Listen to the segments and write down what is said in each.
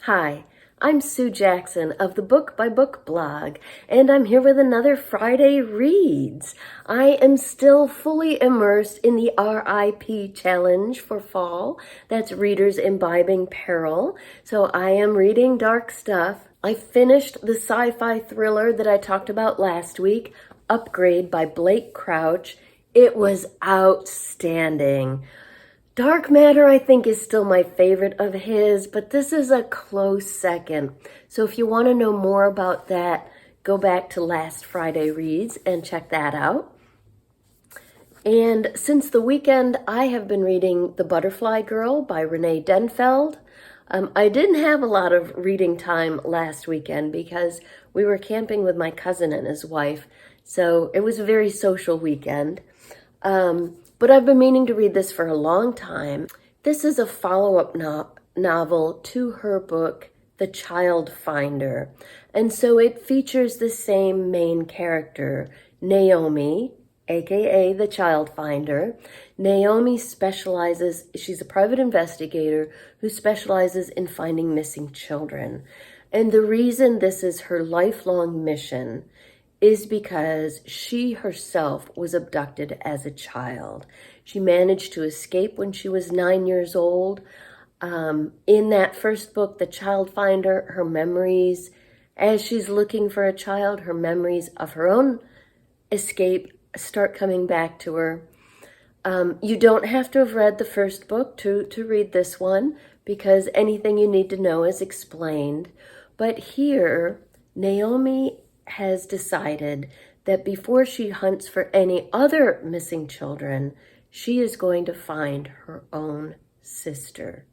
Hi, I'm Sue Jackson of the Book by Book blog, and I'm here with another Friday Reads. I am still fully immersed in the R.I.P challenge for fall. That's Readers Imbibing Peril. So I am reading dark stuff. I finished the sci-fi thriller that I talked about last week, Upgrade by Blake Crouch. It was outstanding. Dark Matter, I think, is still my favorite of his, but this is a close second. So if you want to know more about that, go back to last Friday Reads and check that out. And since the weekend, I have been reading The Butterfly Girl by Renee Denfeld. I didn't have a lot of reading time last weekend because we were camping with my cousin and his wife, so it was a very social weekend. But I've been meaning to read this for a long time. This is a follow-up novel to her book, The Child Finder. And so it features the same main character, Naomi, aka the Child Finder. Naomi specializes, she's a private investigator who specializes in finding missing children. And the reason this is her lifelong mission is because she herself was abducted as a child. She managed to escape when she was 9 years old. In that first book, The Child Finder, her memories, as she's looking for a child, her memories of her own escape start coming back to her. You don't have to have read the first book to read this one, because anything you need to know is explained. But here, Naomi has decided that before she hunts for any other missing children, she is going to find her own sister.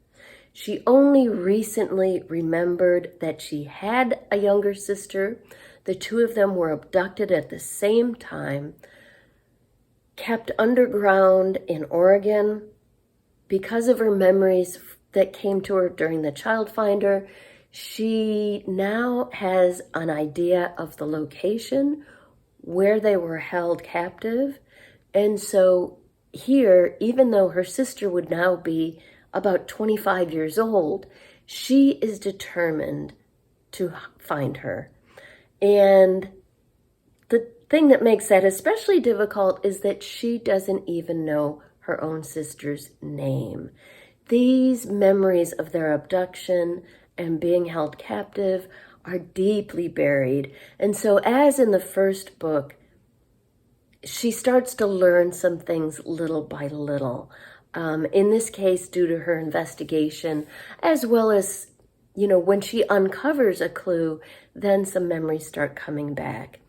She only recently remembered that she had a younger sister. The two of them were abducted at the same time, kept underground in Oregon. Because of her memories that came to her during the Child Finder, she now has an idea of the location where they were held captive. And so here, even though her sister would now be about 25 years old, she is determined to find her. And the thing that makes that especially difficult is that she doesn't even know her own sister's name. These memories of their abduction and being held captive are deeply buried. And so as in the first book, she starts to learn some things little by little. In this case, due to her investigation, as well as, when she uncovers a clue, then some memories start coming back.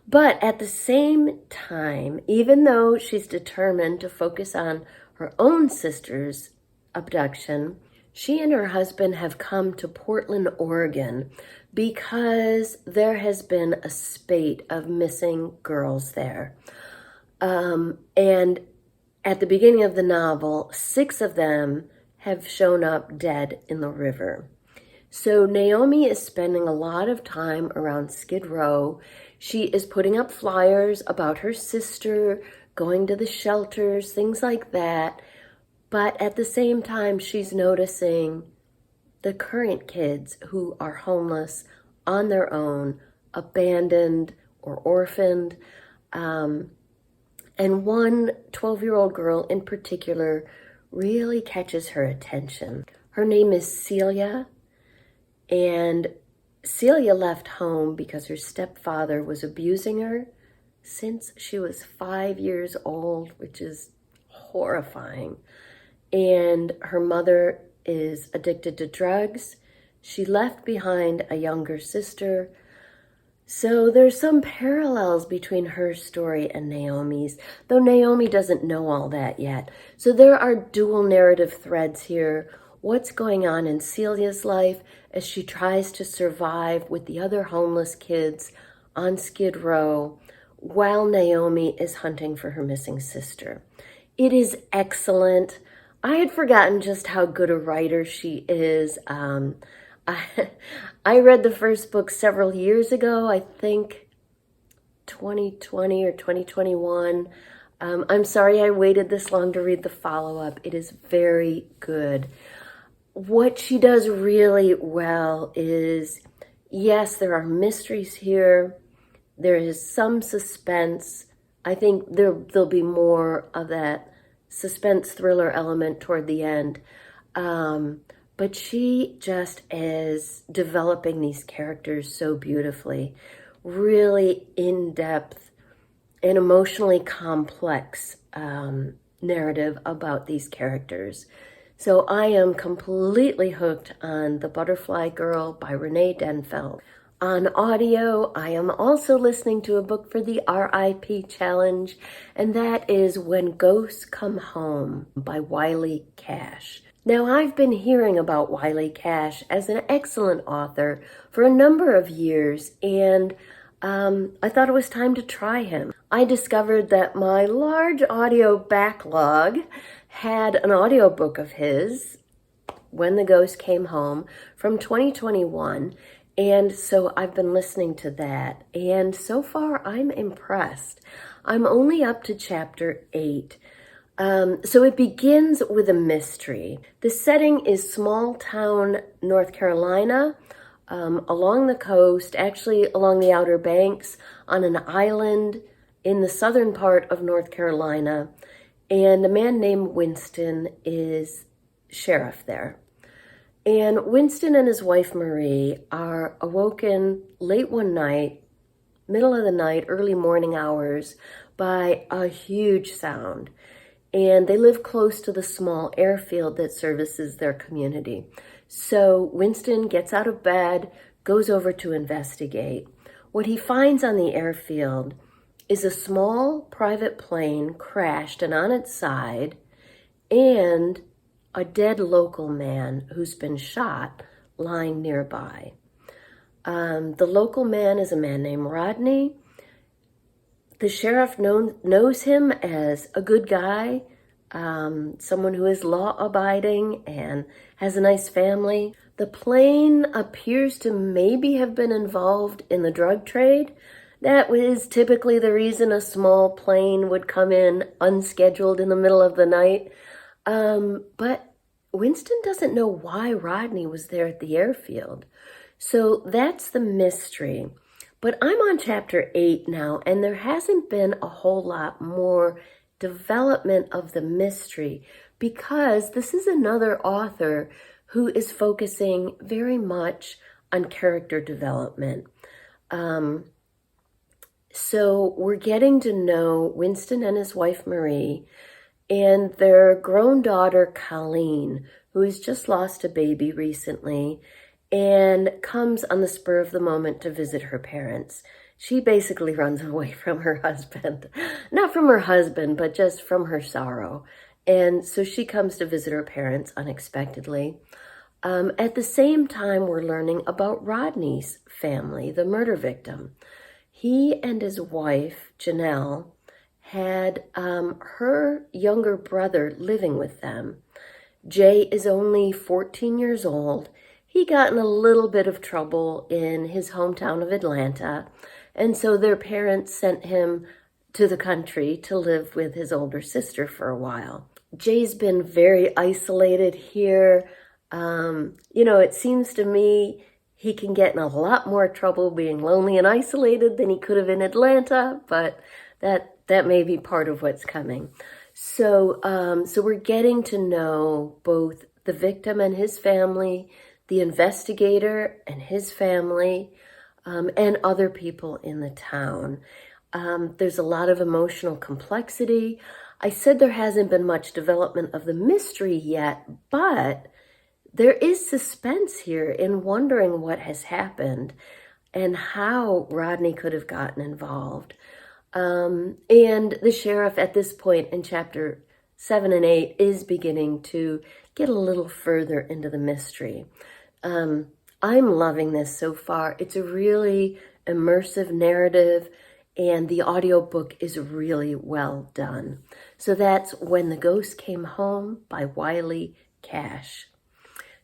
But at the same time, even though she's determined to focus on her own sister's abduction, she and her husband have come to Portland, Oregon, because there has been a spate of missing girls there. And at the beginning of the novel, 6 of them have shown up dead in the river. So Naomi is spending a lot of time around Skid Row. She is putting up flyers about her sister, going to the shelters, things like that. But at the same time, she's noticing the current kids who are homeless, on their own, abandoned or orphaned. And one 12-year-old girl in particular really catches her attention. Her name is Celia, and Celia left home because her stepfather was abusing her since she was 5 years old, which is horrifying. And her mother is addicted to drugs. She left behind a younger sister. So there's some parallels between her story and Naomi's, though Naomi doesn't know all that yet. So there are dual narrative threads here. What's going on in Celia's life as she tries to survive with the other homeless kids on Skid Row while Naomi is hunting for her missing sister. It is excellent. I had forgotten just how good a writer she is. I read the first book several years ago, I think 2020 or 2021. I'm sorry I waited this long to read the follow-up. It is very good. what she does really well is, yes, there are mysteries here. There is some suspense. I think there'll be more of that suspense thriller element toward the end. But she just is developing these characters so beautifully, really in-depth and emotionally complex narrative about these characters. So I am completely hooked on The Butterfly Girl by Renee Denfeld. On audio, I am also listening to a book for the R.I.P challenge, and that is When Ghosts Come Home by Wiley Cash. Now, I've been hearing about Wiley Cash as an excellent author for a number of years, and I thought it was time to try him. I discovered that my large audio backlog had an audiobook of his, When the Ghost Came Home, from 2021, and so I've been listening to that, and so far I'm impressed. I'm only up to chapter 8. So it begins with a mystery. The setting is small town North Carolina, along the coast, actually along the Outer Banks, on an island in the southern part of North Carolina. And a man named Winston is sheriff there. And Winston and his wife Marie are awoken late one night, middle of the night, early morning hours, by a huge sound. And they live close to the small airfield that services their community. So Winston gets out of bed, goes over to investigate. What he finds on the airfield is a small private plane crashed and on its side, and a dead local man who's been shot lying nearby. The local man is a man named Rodney. The sheriff knows him as a good guy, someone who is law-abiding and has a nice family. The plane appears to maybe have been involved in the drug trade. That is typically the reason a small plane would come in unscheduled in the middle of the night. But Winston doesn't know why Rodney was there at the airfield. So that's the mystery. But I'm on chapter 8 now, and there hasn't been a whole lot more development of the mystery because this is another author who is focusing very much on character development. So we're getting to know Winston and his wife Marie and their grown daughter Colleen, who has just lost a baby recently and comes on the spur of the moment to visit her parents. She basically runs away from her husband. Not from her husband, but just from her sorrow. And so she comes to visit her parents unexpectedly. At the same time, we're learning about Rodney's family, the murder victim. He and his wife, Janelle, had her younger brother living with them. Jay is only 14 years old. He got in a little bit of trouble in his hometown of Atlanta, and so their parents sent him to the country to live with his older sister for a while. Jay's been very isolated here. It seems to me he can get in a lot more trouble being lonely and isolated than he could have in Atlanta, but that may be part of what's coming. So we're getting to know both the victim and his family, the investigator and his family, and other people in the town. There's a lot of emotional complexity. I said there hasn't been much development of the mystery yet, but there is suspense here in wondering what has happened and how Rodney could have gotten involved. And the sheriff at this point in chapter 7 and 8 is beginning to get a little further into the mystery. I'm loving this so far. It's a really immersive narrative, and the audiobook is really well done. So that's When the Ghost Came Home by Wiley Cash.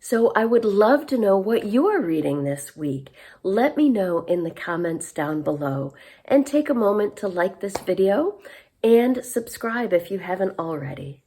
So I would love to know what you are reading this week. Let me know in the comments down below, and take a moment to like this video and subscribe if you haven't already.